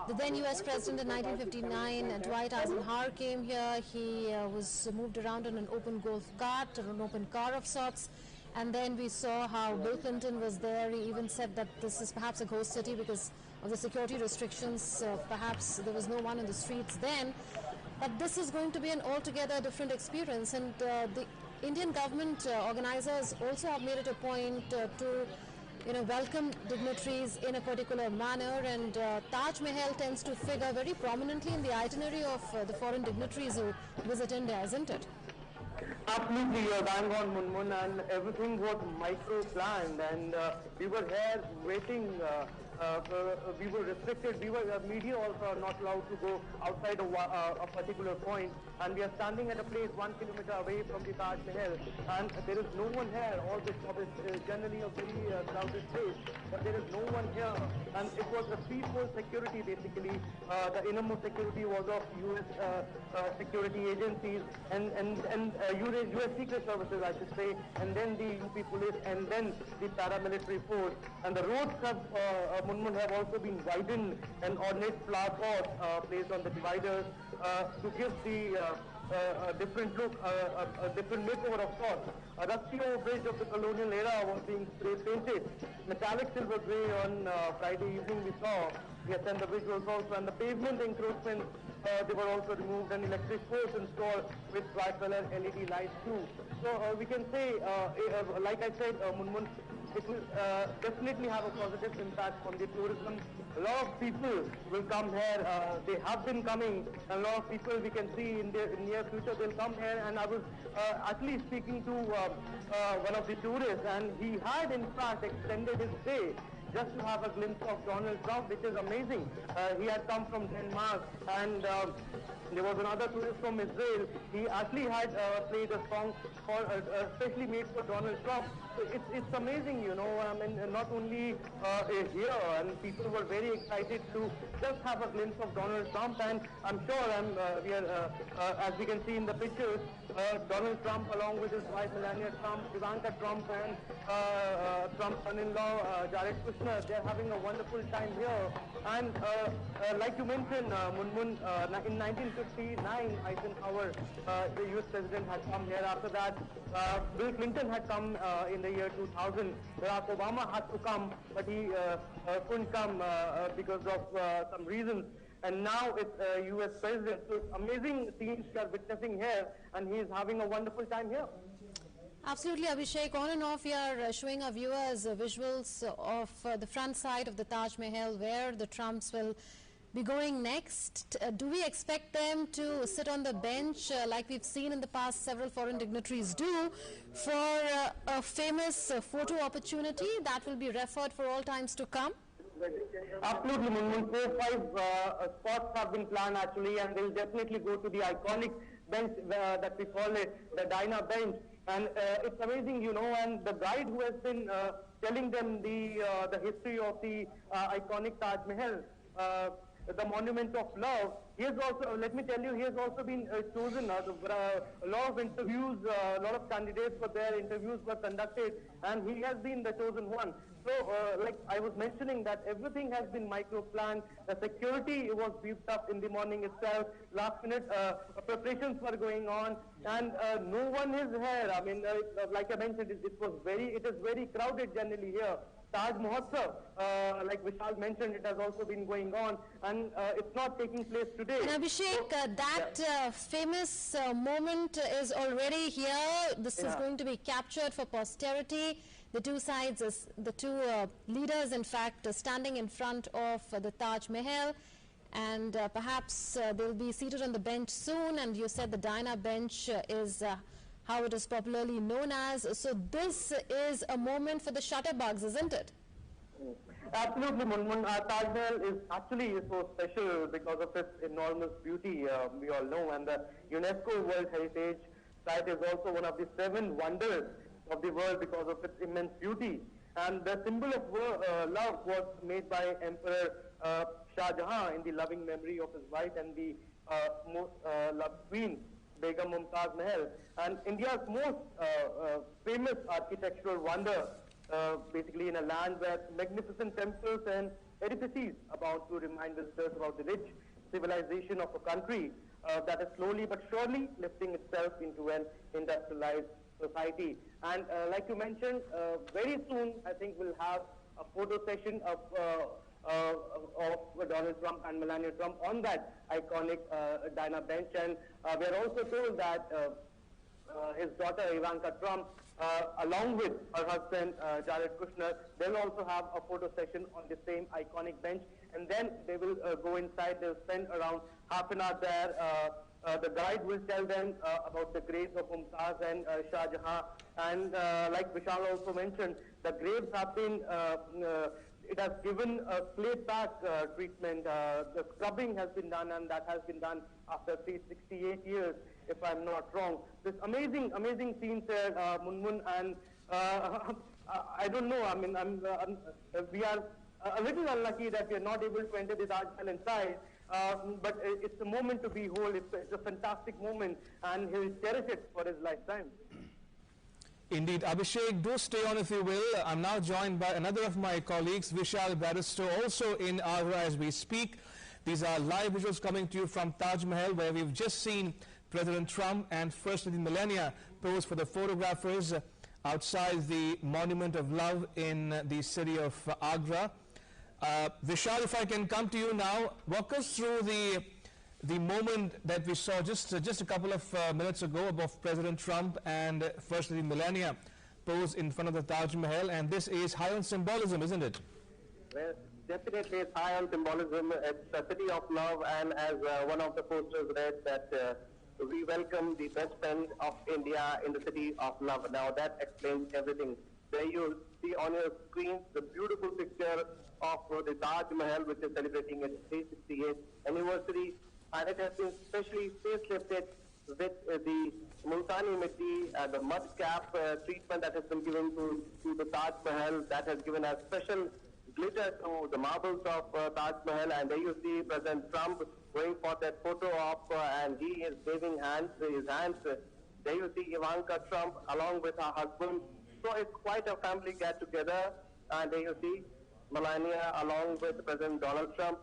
S10: the then US President in 1959, Dwight Eisenhower, came here. He was moved around in an open golf cart or an open car of sorts. And then we saw how Bill Clinton was there. He even said that this is perhaps a ghost city because of the security restrictions. Perhaps there was no one in the streets then. But this is going to be an altogether different experience. And the Indian government organizers also have made it a point to welcome dignitaries in a particular manner, and Taj Mahal tends to figure very prominently in the itinerary of the foreign dignitaries who visit India, isn't it?
S8: Absolutely, you're bang on, Munmun, and everything was micro-planned, and we were here waiting. We were restricted. Media also are not allowed to go outside a particular point, and we are standing at a place 1 kilometer away from the Taj Mahal, and there is no one here. All this is generally a very crowded place, but there is no one here, and it was a threefold security basically. The innermost security was of U.S. Security agencies and U.S. Secret Services, I should say, and then the UP police, and then the paramilitary force. And the roads have Munmun have also been widened, and ornate flower pots placed on the dividers to give the different look, a different makeover of sorts. A rusty old bridge of the colonial era was being spray painted. Metallic silver grey on Friday evening we saw. We had sent the visuals also, and the pavement encroachments, they were also removed, and electric poles installed with tricolor LED lights too. So we can say, like I said, Munmun, it will definitely have a positive impact on the tourism. A lot of people will come here. They have been coming, and a lot of people we can see in the near future they'll come here. And I was actually speaking to one of the tourists, and he had in fact extended his stay just to have a glimpse of Donald Trump, which is amazing. He had come from Denmark, and there was another tourist from Israel. He actually had played a song especially made for Donald Trump. So it's amazing, I mean, not only here, and people were very excited to just have a glimpse of Donald Trump, and I'm sure, as we can see in the pictures, Donald Trump along with his wife Melania Trump, Ivanka Trump, and Trump's son-in-law, Jared Kushner. They're having a wonderful time here. And like you mentioned, Munmun, in 1959, Eisenhower, the US president, had come here. After that, Bill Clinton had come in the year 2000. Barack Obama had to come, but he couldn't come because of some reasons. And now it's US president. So it's amazing scenes we are witnessing here, and he's having a wonderful time here.
S10: Absolutely, Abhishek. On and off, we are showing our viewers visuals of the front side of the Taj Mahal, where the Trumps will be going next. Do we expect them to sit on the bench like we've seen in the past several foreign dignitaries do for a famous photo opportunity that will be referred for all times to come?
S8: Absolutely, Munmun. 4-5 spots have been planned actually, and they'll definitely go to the iconic bench that we call it, the Dinah bench. And it's amazing, you know, and the guide who has been telling them the history of the iconic Taj Mahal, the monument of love, he has also, let me tell you, he has also been chosen. A lot of interviews, a lot of candidates for their interviews were conducted, and he has been the chosen one. So, like I was mentioning, that everything has been micro-planned. The security was beefed up in the morning itself. Last minute preparations were going on, and no one is here. I mean, like I mentioned, it is very crowded generally here. Taj Mahotsav, like Vishal mentioned, it has also been going on, and it's not taking place today.
S10: And Abhishek, that famous moment is already here. This is going to be captured for posterity. The two sides, the two leaders, in fact, standing in front of the Taj Mahal, and perhaps they'll be seated on the bench soon. And you said the Dinah bench is how it is popularly known as. So this is a moment for the shutterbugs, isn't it?
S8: Absolutely, Munmun. Taj Mahal is actually so special because of its enormous beauty, we all know, and the UNESCO World Heritage Site is also one of the 7 wonders of the world because of its immense beauty. And the symbol of love was made by Emperor Shah Jahan in the loving memory of his wife and the most loved queen, Begum Mumtaz Mahal. And India's most famous architectural wonder, basically in a land where magnificent temples and edifices abound to remind visitors about the rich civilization of a country that is slowly but surely lifting itself into an industrialized society. And like you mentioned, very soon I think we'll have a photo session of Donald Trump and Melania Trump on that iconic Dinah bench. And we are also told that his daughter Ivanka Trump, along with her husband Jared Kushner, they'll also have a photo session on the same iconic bench. And then they will go inside. They'll spend around half an hour there. The guide will tell them about the graves of Mumtaz and Shah Jahan. And like Vishal also mentioned, the graves have been, it has given a plate-back treatment. The scrubbing has been done, and that has been done after 368 years, if I'm not wrong. This amazing scenes here, Munmun, and I don't know, I mean, we are a little unlucky that we are not able to enter the Taj Mahal inside. But it's a moment to behold. It's a fantastic moment, and he'll cherish it for his lifetime.
S4: Indeed. Abhishek, do stay on if you will. I'm now joined by another of my colleagues, Vishal Barrister, also in Agra as we speak. These are live visuals coming to you from Taj Mahal, where we've just seen President Trump and First Lady Melania pose for the photographers outside the Monument of Love in the city of Agra. Vishal, if I can come to you now, walk us through the moment that we saw just a couple of minutes ago of President Trump and First Lady Melania pose in front of the Taj Mahal, and this is high on symbolism, isn't it?
S8: Well, definitely it's high on symbolism. It's a city of love, and as one of the posters read, that we welcome the best friend of India in the city of love. Now that explains everything. There you see on your screen the beautiful picture of the Taj Mahal, which is celebrating its 368th anniversary, and it has been specially facelifted with the Multani Mitti, the mud cap treatment that has been given to the Taj Mahal, that has given a special glitter to the marbles of Taj Mahal. And there you see President Trump going for that photo op, and he is waving his hands. There you see Ivanka Trump along with her husband, So it's quite a family get-together. And there you see Melania along with President Donald Trump.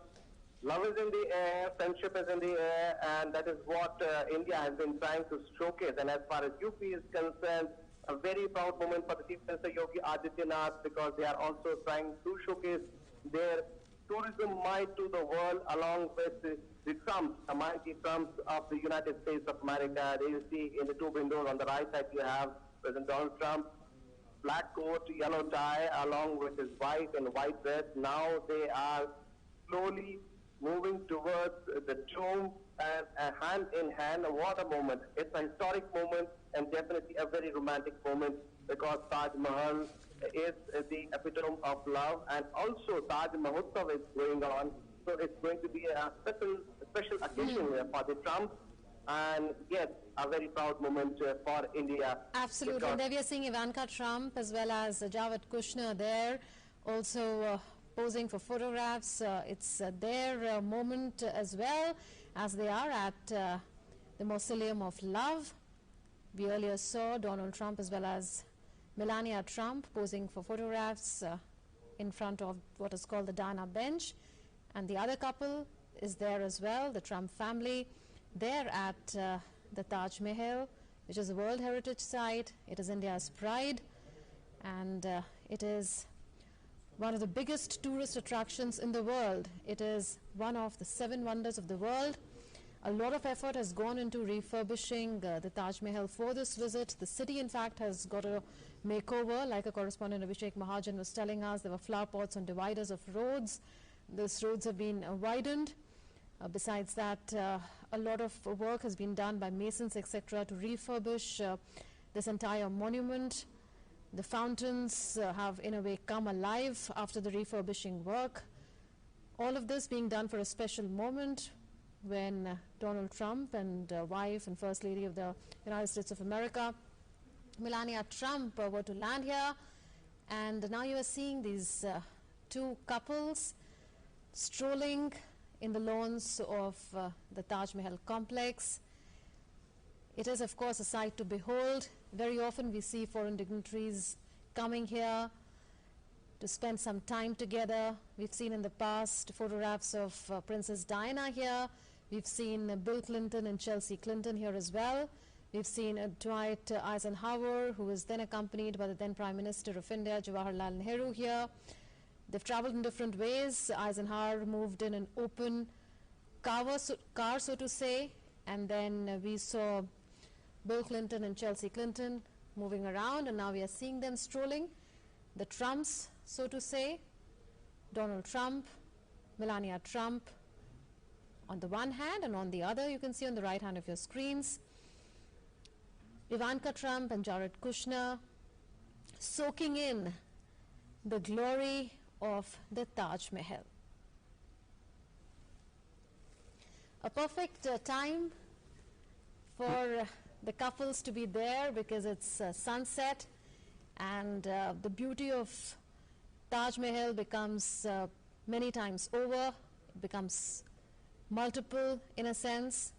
S8: Love is in the air, friendship is in the air, and that is what India has been trying to showcase. And as far as UP is concerned, a very proud moment for the Chief Minister Yogi Adityanath, because they are also trying to showcase their tourism might to the world along with the Trumps, the mighty Trumps of the United States of America. There you see in the two windows on the right side you have President Donald Trump, black coat, yellow tie, along with his wife in white dress. Now they are slowly moving towards the tomb and hand in hand. What a moment. It's a historic moment and definitely a very romantic moment, because Taj Mahal is the epitome of love, and also Taj Mahotsav is going on. So it's going to be a special occasion for the Trumps, and yes, a very proud moment for India.
S10: Absolutely. And there we are seeing Ivanka Trump as well as Jared Kushner there, also posing for photographs. It's their moment as well, as they are at the Mausoleum of Love. We earlier saw Donald Trump as well as Melania Trump posing for photographs in front of what is called the Dana Bench. And the other couple is there as well, the Trump family. They're at the Taj Mahal, which is a World Heritage Site. It is India's pride, and it is one of the biggest tourist attractions in the world. It is one of the 7 wonders of the world. A lot of effort has gone into refurbishing the Taj Mahal for this visit. The city, in fact, has got a makeover, like a correspondent Abhishek Mahajan was telling us. There were flower pots on dividers of roads. These roads have been widened. Besides that, a lot of work has been done by masons, etc., to refurbish this entire monument. The fountains have, in a way, come alive after the refurbishing work. All of this being done for a special moment when Donald Trump and wife and First Lady of the United States of America, Melania Trump, were to land here. And now you are seeing these two couples strolling in the lawns of the Taj Mahal complex. It is, of course, a sight to behold. Very often we see foreign dignitaries coming here to spend some time together. We've seen in the past photographs of Princess Diana here. We've seen Bill Clinton and Chelsea Clinton here as well. We've seen Dwight Eisenhower, who was then accompanied by the then Prime Minister of India, Jawaharlal Nehru, here. They've traveled in different ways. Eisenhower moved in an open car, so to say, and then we saw Bill Clinton and Chelsea Clinton moving around, and now we are seeing them strolling. The Trumps, so to say, Donald Trump, Melania Trump on the one hand, and on the other you can see on the right hand of your screens, Ivanka Trump and Jared Kushner soaking in the glory of the Taj Mahal. A perfect time for the couples to be there, because it's sunset, and the beauty of Taj Mahal becomes many times over. It becomes multiple in a sense.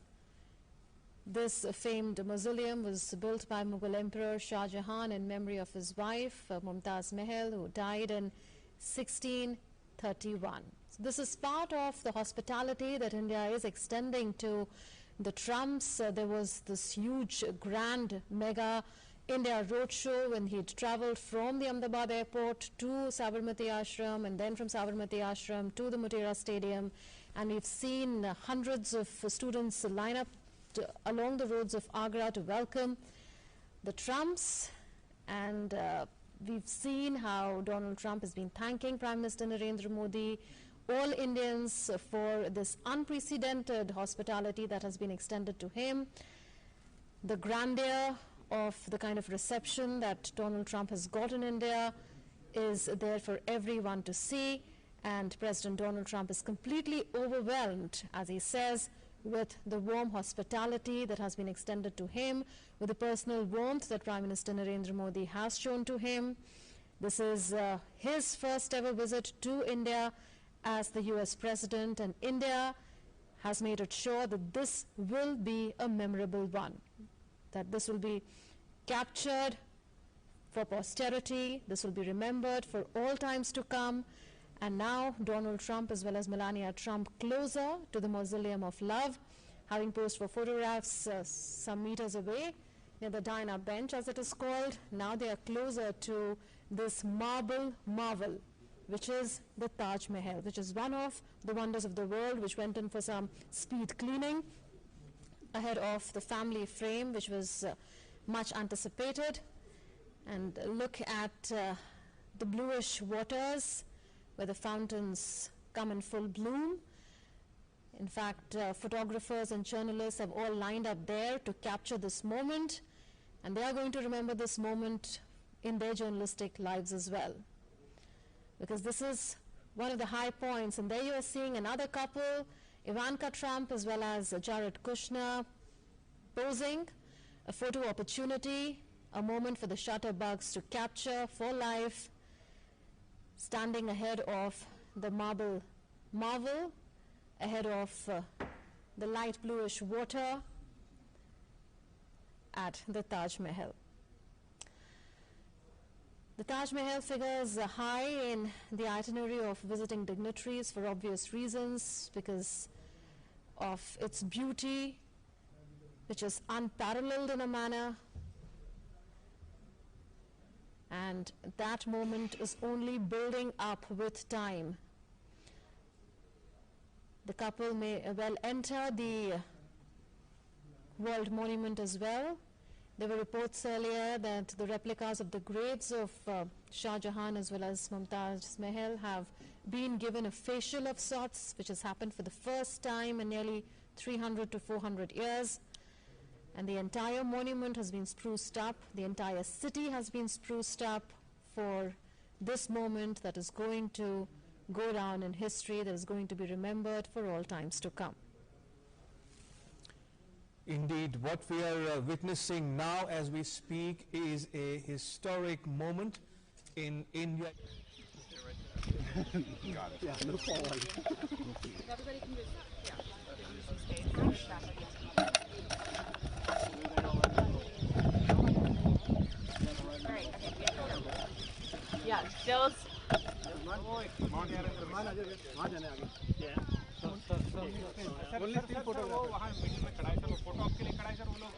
S10: This famed mausoleum was built by Mughal Emperor Shah Jahan in memory of his wife Mumtaz Mahal, who died in 1631. So this is part of the hospitality that India is extending to the Trumps. There was this huge, grand, mega India roadshow when he'd traveled from the Ahmedabad airport to Sabarmati Ashram, and then from Sabarmati Ashram to the Motera Stadium. And we've seen hundreds of students line up along the roads of Agra to welcome the Trumps. And we've seen how Donald Trump has been thanking Prime Minister Narendra Modi, all Indians, for this unprecedented hospitality that has been extended to him. The grandeur of the kind of reception that Donald Trump has got in India is there for everyone to see, and President Donald Trump is completely overwhelmed, as he says, with the warm hospitality that has been extended to him, with the personal warmth that Prime Minister Narendra Modi has shown to him. This is his first ever visit to India as the US President, and India has made it sure that this will be a memorable one, that this will be captured for posterity. This will be remembered for all times to come. And now Donald Trump as well as Melania Trump closer to the Mausoleum of Love, having posed for photographs some meters away near the Diana bench, as it is called. Now they are closer to this marble marvel, which is the Taj Mahal, which is one of the wonders of the world, which went in for some speed cleaning ahead of the family frame, which was much anticipated. And look at the bluish waters where the fountains come in full bloom. In fact, photographers and journalists have all lined up there to capture this moment, and they are going to remember this moment in their journalistic lives as well, because this is one of the high points. And there you are seeing another couple, Ivanka Trump as well as Jared Kushner, posing, a photo opportunity, a moment for the shutterbugs to capture for life, standing ahead of the marble marvel, ahead of the light bluish water at the Taj Mahal. The Taj Mahal figures high in the itinerary of visiting dignitaries for obvious reasons, because of its beauty, which is unparalleled in a manner, and that moment is only building up with time. The couple may well enter the World Monument as well. There were reports earlier that the replicas of the graves of Shah Jahan as well as Mumtaz Mahal have been given a facial of sorts, which has happened for the first time in nearly 300 to 400 years. And the entire monument has been spruced up. The entire city has been spruced up for this moment that is going to go down in history, that is going to be remembered for all times to come.
S9: Indeed, what we are witnessing now as we speak is a historic moment in India.
S3: Got it. Yeah, look forward.
S11: Everybody can just, use some space. All right, okay, yeah, Jill's.
S2: Only still photo वहाँ meeting में खड़ा है, sir photo आपके लिए खड़ा है, sir वो लोग,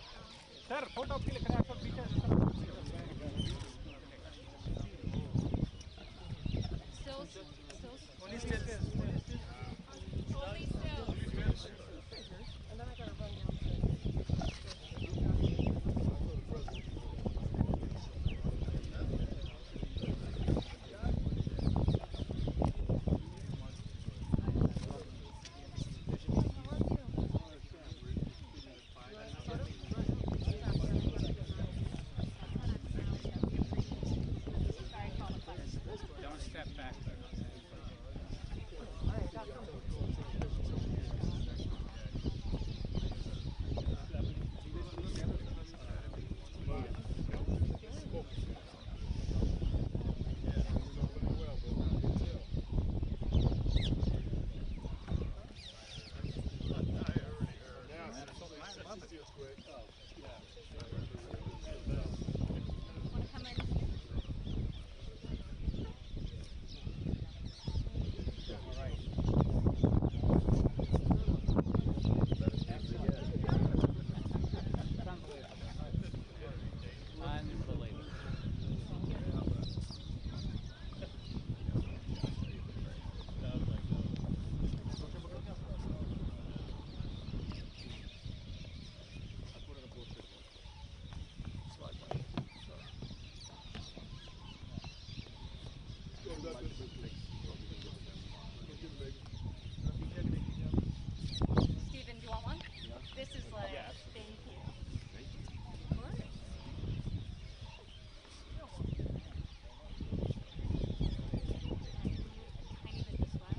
S2: सर फोटो आपके लिए खड़ा है, सर पीछे only still
S11: Steven, do you want one? This is like, thank you. Of course. I need it this way.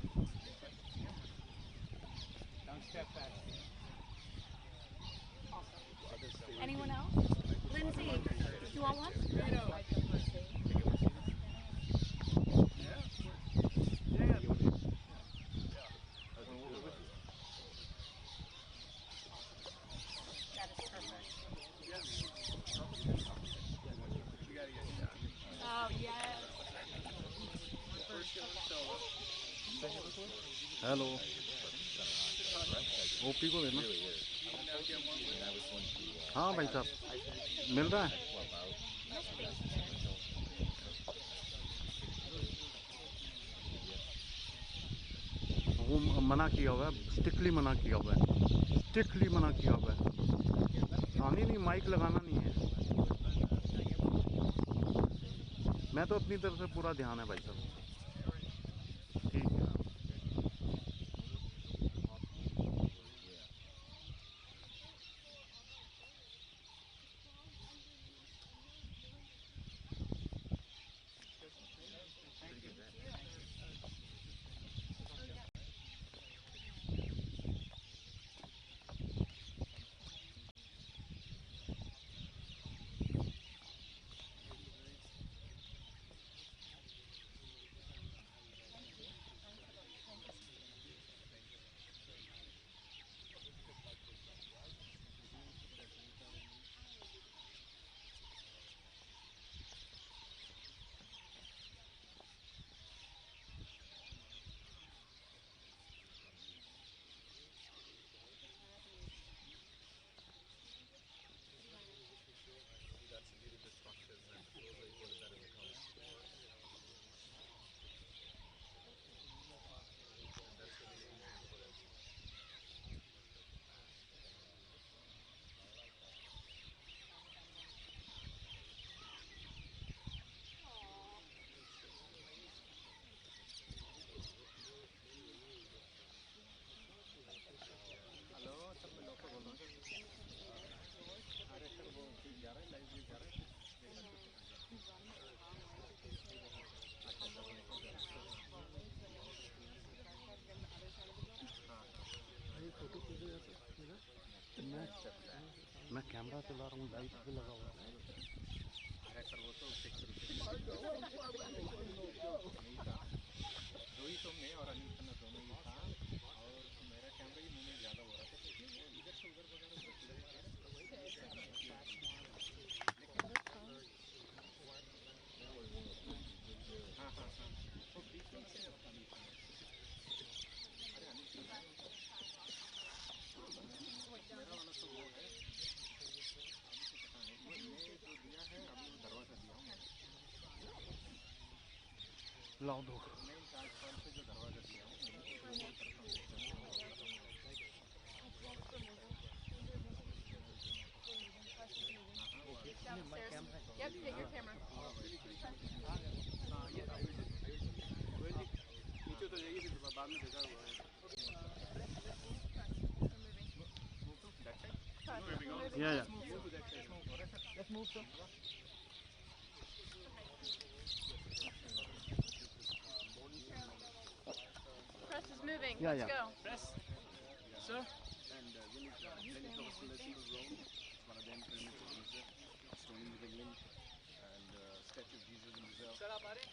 S2: Don't step back.
S11: Awesome. Anyone else? Lindsay, do you want one?
S3: Hello OP को देना हाँ भाई साहब मिल रहा है वो मना किया हुआ है स्ट्रिक्टली मना किया हुआ है स्ट्रिक्टली मना किया हुआ है हाँ नहीं माइक लगाना नहीं है मैं तो अपनी तरफ से पूरा ध्यान है भाई साहब ठीक है मैं कैमरा चला रहा हूँ लाइट भी लगा हुआ है लाओ दो
S11: Yep, take your camera.
S3: नीचे तो जाइए फिर बाद में देखा हुआ है yeah
S1: Let's move, sir.
S11: Press is moving.
S3: Yeah,
S11: Let's
S3: yeah.
S11: go.
S2: Press. Sir.
S3: and you need clinical installation of Rome. It's one of them pyramids of Giza, stone with England, and statue of Jesus in Brazil.
S2: Sir, आप आ रहे हैं?